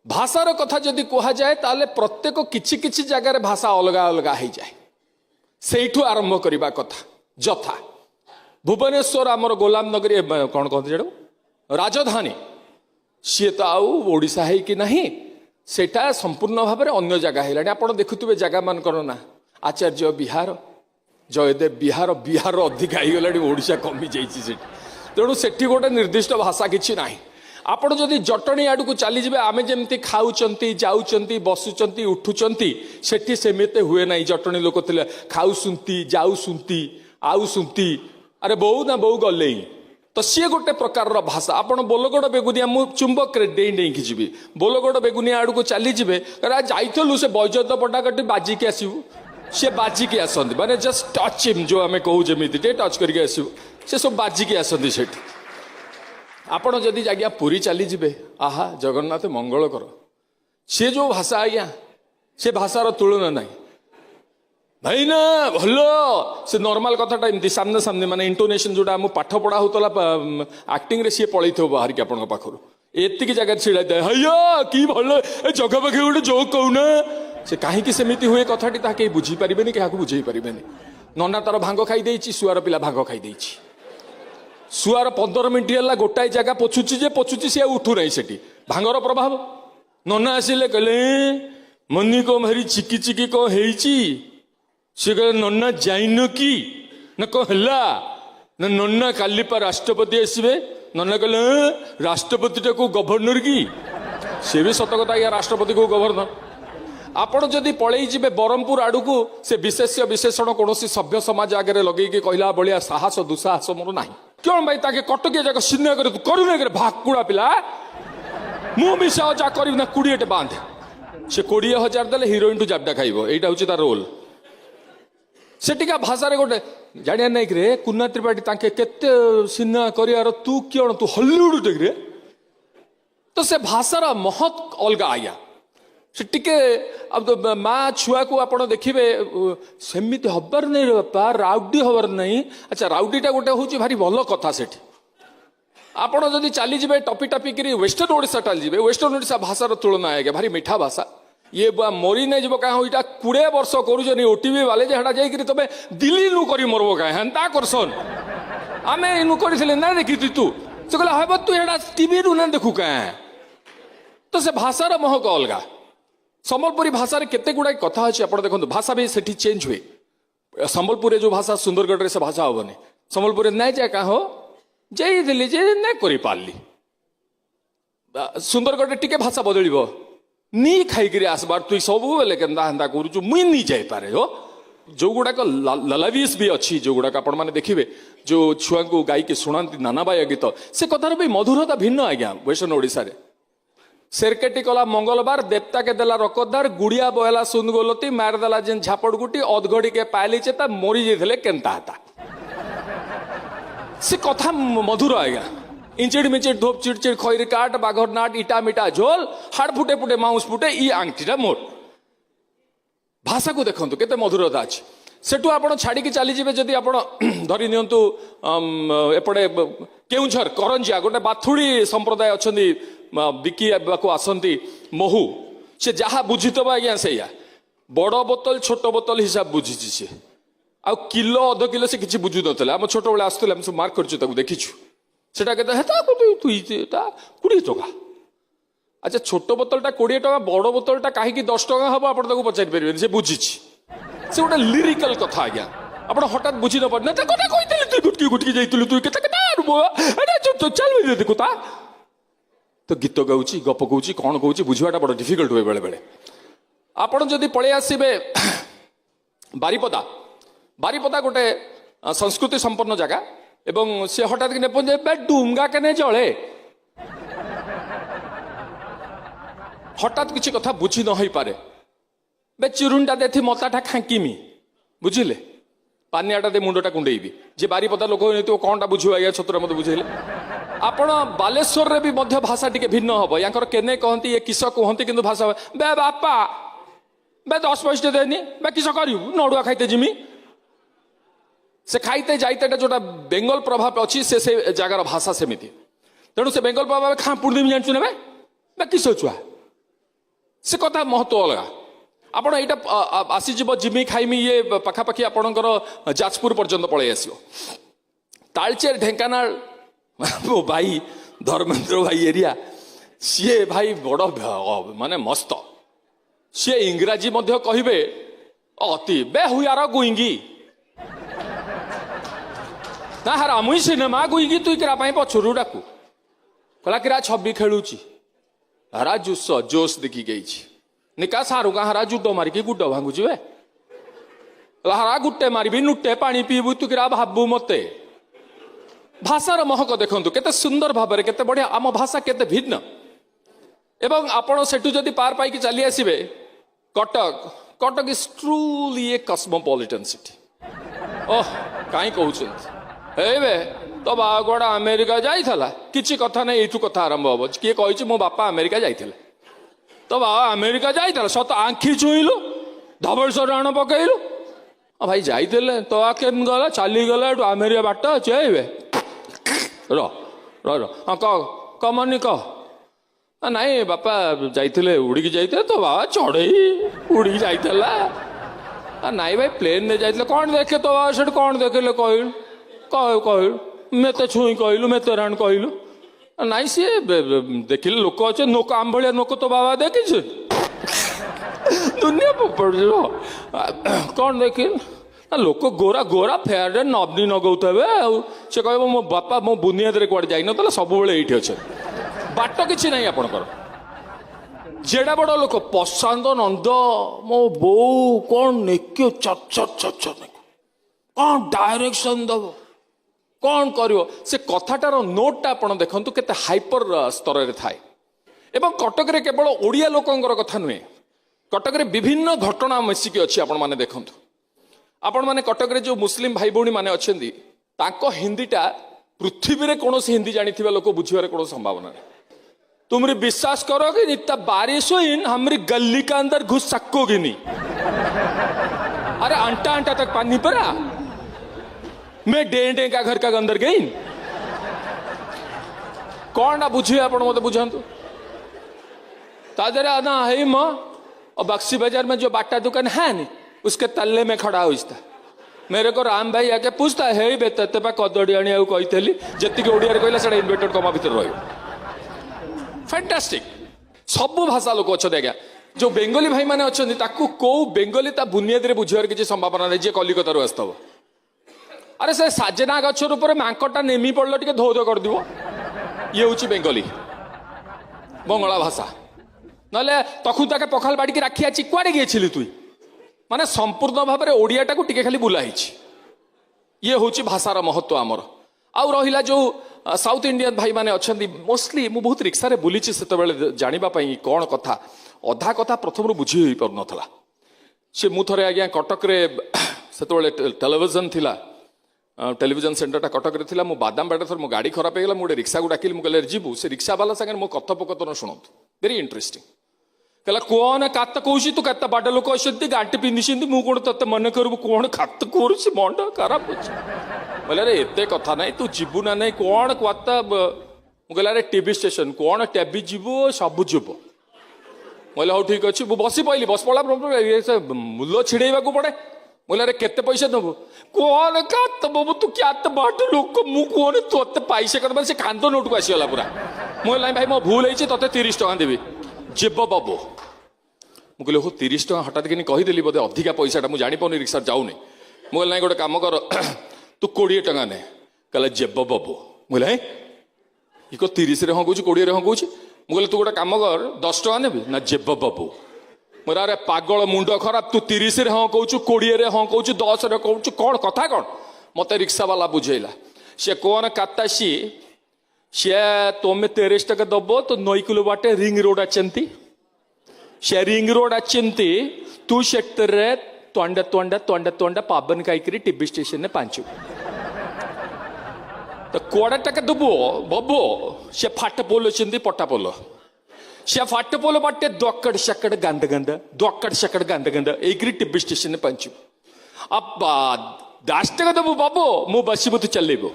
भाषार कथा जदि कह जाए ताले प्रत्येक किछि किछि जगार भाषा अलग अलग हो जाए सेठू आरंभ करने कथा जथा भुवनेश्वर आमर गोलाम नगरी कौन कहते जेडू राजधानी सी तो आउ ओडिशा है कि नहीं सेटा संपूर्ण भाव में अन्य जगह है आप देखुवे जगह मान ना आचार्य बिहार जयदेव बिहार बिहार अधिक हो ओडिशा कमी जाइए तेणु सेठी गोटे निर्दिष्ट भाषा किसी ना आपण जदि जटणी आड़ को चलीजे आम जमी खाऊंट जाऊँच बसुंट उठुंट सेठी सेमती हुए ना जटणी लोक थे खाऊसुंती जाऊसुंती आउसुंती अरे बोऊ ना बोऊ गले तो सी गोटे प्रकार भाषा आपड़ बोलगड़ बेगुनिया मु चुंबक डेई डेई जी बोलगड़ बेगुनिया आड़ को चलीजे जाइलु से बैजत पटाकटी बाजिकी आसबू सी बाजिकी आसती माने जस्ट टच हिम जो आम कहू जमी टच करके आसबू से सब बाजिकी आसती से आपड़ जदि आज्ञा पुरी चलीजे आहा जगन्नाथ मंगल कर सी जो भाषा आज्ञा से भाषार तुलना ना भाई ना भल से नॉर्मल कथाटा एमती सामने सामने माने इंटोनेशन जोटा आम पाठ पढ़ा होता आक्टिंग रे सी पलि बाहर की आपण पाखर एतिक जगह छिड़ा हैया कि भल जगह पाखे गोटे जोक कहूना से कहीं सेमती हुए कथाटी ताकि कहीं बुझीपारे क्या बुझे पारे नना तार भांग खाई शुआर पिला भांग खाई शुआर 15 मिनट है गोटाए जगह पोछुची सी उठू ना से भांगर प्रभाव नना आसिले कहले मनी को भारी चिकी चिकी कौन है सी कह नना जाइन कि न कहला न नना काली पा राष्ट्रपति आसवे नना कहले राष्ट्रपति को गवर्नर की सी भी सत कथा या राष्ट्रपति को गवर्नर आपण जदि पलि जी बरहमपुर आड़ को से विशेष्य विशेषण कौन सभ्य समाज आगे लगे कहला भाया साहस दुस्साहस मोर ना क्यों भाई ताके कटकिया जाक सिन्ह कर तू करू ना भाकुड़ा पिला मु मिसा जा कर 20 बांध से 20,000 देले हिरोइन टू जाबडा खाइब एटा होची तार रोल से टिका भाषा गोटे जानिया नहीं रे कुन्ना त्रिपाठी ताके केते सिन्हा करियार तू क्यों तू हॉलीवुड रे तो से भाषार महत अलग आया से टिके अब तो माँ छुआ को आप देखिए सेमती हबार नहीं रे बापा राउडी हबार नहीं अच्छा राउडीटा गोटे हूँ भारी भल कथा से आपड़ जदि चलीजे टपी टपी कर वेस्टर्न ओडिशा चलीजे वेस्टर्न ओडिशा भाषार तुलना आएगा भारी मीठा भाषा ये मरी नहीं जब क्या इटा 20 वर्ष कर ओटीवी वाले जेटा जाइए तुम दिल्ली नु करी मरब क्या हेन्ता करसन आम इनु कर ना देखी तू से कहला हम तू एटा टीवी रू ना देखू क्या तो से भाषार महक अलगा संबलपुरी भाषा केते गुड़ाई कथा अच्छे आप देखो भाषा भी सेठी चेंज हुए संबलपुर जो भाषा सुंदरगढ़ से भाषा हेनी संबलपुर नहीं जाए क्या हो जाइली जे ना कर पार्ली सुंदरगढ़ टिके भाषा बदल नी खाई आसबार तु सब बेले केन्ता करूँ मुई नी जापे हो जो गुड़ाक ललाविस भी अच्छी जो गुड़ाक आपण मैंने देखिए जो छुआ को गाई के शुणाती नाना बाया गीत से कथार भी मधुरता भिन्न आज्ञा वेस्टर्न ओडिशा रे सेरकेटी कला मंगलबार देवता के देला रकदार गुड़िया बहला सुन गोलती मार देला जेन झापड़ गुटी अधघड़ी के पाली चेता मरी जाइए केन्ता था से कथा मधुर आज्ञा इंचिड़ मिचिड़ धोप चिड़चिड़ खैर काट बाघर नाट इटा मिटा झोल हाड़ फुटे फुटे माउस फुटे ई आंगटीटा मोर भाषा को देखो केते मधुरता अच्छी सेठू आप छाड़ी चलीजे जदि आप धरी नियंतु एपटे केउझर करंजिया गोटे बाथुड़ी संप्रदाय अच्छा बिकिया को आसती महू से जहाँ बुझीथब आज्ञा से बड़ बोतल छोट बोतल हिसाब बुझी सी आ किलो अध किलो से किसी बुझु ना आम छोट बड़े आसुले आम सब मार्क कर देखीछु सेटा केते 20 टका अच्छा छोट बोतलटा 20 टका बड़ बोतलटा कहीं 10 टका हम आप पचारि पारे से बुझी से गोटे लिरिकल कथा आज्ञा आप हठात बुझी न पारे तु गुटकी गुटकी जाइलु तु केते चल देखुता तो गीत गाँच गप कौच कौन कौच बुझाटा बड़ा डिफिकल्ट हुए बेले बेले आपड़ जदि पलि आसबे बारिपदा बारिपदा गोटे संस्कृति संपन्न जगह एवं से हठात कि ने डुंगा केने जले हठात किसी कथा बुझी न हो पारे बे चिरुनटा देथी मताटा खांकीमी बुझिले पानियाटा दे मुंडटा कुंडेबी जे बारिपदा लोक कौनटा बुझे आज्ञा छतुरा मत बुझेले आपण बालेश्वर रे भी मध्य भाषा टिके भिन्न हम यांकर केने कहती ये किस कहती किंतु भाषा बे बापा बे 10 पैसा देनी बे किस करू नड़ुआ खाइते जिमी से खाइते जाइते जोटा बेंगल प्रभाव अच्छी से जगार भाषा सेमती तेणु से बेंगल प्रभाव खाँ पुणी जानचु ना बे किस छुआ से कथा महत्व अलग आपण यहाँ आसीज जिमी खाइमी ये पाखापाखि आपणकर जाजपुर पर्यंत पलि आस तालचेर ढेंकानाल मो भाई धर्मेंद्र भाई एरिया सी भाई बड़ माने मस्त सी इंग्राजी मध्य कहिबे अति बे हुआर गुईंगी ना हरा मुई सिनेमा गुईंगी तुई किरा पाई पछुरु डाकू कला किरा छबी खेलुची हरा जुस जोश देखी गई निका सारू का हरा जुडो मारिकी गुड भांगुची वे हरा गुटे मारिबी नुटे पानी पीबू तू किरा भाबू मते भाषार महक देखंतु केते सुंदर भाबरे केते बढ़िया आम भाषा केते भिन्न एवं आपण सेठू जदि पार पाई चली आसीबे Cuttack Cuttack is truly a cosmopolitan city ओह काई कहउछन एबे तो बागोड़ा अमेरिका जाइथला किछि कथा नै एठू कथा आरंभ होबो किए कहिछि मो बापा अमेरिका जाइथिले तो बाबा अमेरिका जाइथला सत आंखी छुइलु धबलसर राण पकइलु भाई जाइथिले तो केम गला चली गला अमेरिका बाट चेइबे रो रो रो हां कमनी कह नाई बापा जाइथिले उड़ीकी जाइथिले तो बाबा चढ़ई उड़ीकी जाइथला नाई भाई प्लेन ने जाइथिले कोन देखे तो बाबा सेठ कोन देखले कहिलु कहलु मेते छुई कहलु मेते राण कहलु नाई सी देखिले लोक अच्छे नोक आम भाया नोक तो बाबा देखी दुनिया पड़ कौन देखिल लोक गोरा गोरा फेयर नबनी नगौथे से कह मो बापा मो बुनियाद कौड़े जाइन ना सब ये अच्छे बाट कि ना आपणकर जेड़ा बड़ लोक प्रशांत नंद मो बो कौन नेक्यो कौन डायरेक्शन दब कौन करियो से कथाटार नोटा आपण देखंतु केते हाइपर स्तर रे थाए एवं कटक रे केवल ओडिया लोकंकर कथा नुहे कटक रे विभिन्न घटना मिसिकी अछि आपण माने देखंतु आपण माने कटक रे जो मुस्लिम भाई भौणी माने अछंदी ताको हिंदीटा पृथ्वी रे कोनोसी हिंदी जानिथिबा लोक बुझिबार कोनो संभावना नहीं तुमरी विश्वास करोगे इतना बारिश हुई हमारी गली के अंदर घुस सकोगे नहीं अरे अंटा अंटा तक पानी पड़ा मैं डे का घर का अंदर गई कौन ना बुझे आप मत बुझातु तादरे ना है माँ और बक्सी बाजार में जो बाटा दुकान है नहीं उसके तल्ले में खड़ा हो था मेरे को राम भाई आके पूछता है बेते पा कदड़ी आनी कही जी ओडिया कहला से इन्वर्टेड कमा भर रही फैंटास्टिक सब भाषा लोक अच्छा आज्ञा जो बेंगली भाई मैंने अच्छा कौ बेंगली ता बुनियाद रे बुझार किसी संभावना नहीं जी कलिकतार आसव अरे से साजेना गचर ऊपर मांकटा नेमी पड़ल टे धो धो कर ये हूँ बेंगली बंगला भाषा ना तखु ताके पखाल बाड़ी राखी आछि कुआड़े गई तुई माने संपूर्ण भाव में ओडियाटा को टिके खाली बुलाई ये हूँ भाषार महत्व आमर आउ रहिला जो साउथ इंडियन भाई माने अच्छी मोस्टली मु बहुत रिक्सा रे बुली से जानापी कौन कथा अधा कथा प्रथम बुझी हो पार नाला सी मु थे आज्ञा कटक से टेलीविजन थिला टेलीविजन सेंटरटा कटक रे थिला मु बादाम बाटे थर मो गाड़ी खराब हो गला मु रिक्शा को डाकिल मु कहले जीवु से रिक्शा वाला संगे मो कथोपकथन शुणतु वेरी इंटरेस्टिंग कहला कौन कात कहूँ तू कत बाड लोक अच्छे गांटी पिंधि मु कौन ते मन करू कौन खात करुच मंड खराब बोले अरे एते कथा नहीं तू जीवु ना नहीं कौन कत मुझे अरे टीवी स्टेशन कौन टेबी जीवु सब जीव बोले हाँ ठीक अच्छे बसी पड़ी बस पड़ा मूल्य छिड़ेवा पड़े बोले अरे केते पैसा दबु कौन कात बाबू तू क्या बाट लोक मु कौन तोते पैसा कर से कांद नोट को आसीगला पूरा मुझे भाई मो भूल होती ते 30 टका देवी जीव बाबू मुझे हो 30 टका हठात कि कहीदेली बोधे अधिका पैसाटा मुझे जापानी रिक्शा जाऊनी मुझे ना गोटे कम कर तू 20 टका ने कहला जेब बाबू मुझे ये 30 हाँ कौच 20 हाँ कौच मुझे तू गोटे कम कर 10 टका नेबी ना जेब बाबू मोर अरे पागल मुंड खराब तू 30 हाँ कौच 20 हाँ कौच 10 कौच कौन कथा कौन मत रिक्शा वाला बुझेला सी कौन काता सी तुम्हें 30 टका दब तो 9 किलो बाटे रिंग रोड अच्छी से रिंग रोड अच्छी तू शेट्रे तोंड तोंड तोंड तोंड पाबन कई टीवी स्टेशन ने पांचु तो कोड़ा टका दबो बबो से फाट पोल अच्छी पट्टा पोल से फाट पोल बाटे दोकड़ शकड़ गंद गंद दोकड़ शकड़ गंद गंद एक टीवी स्टेशन ने पंचु अब 10 टका दबो बाबू मु बसबू तू चलेबो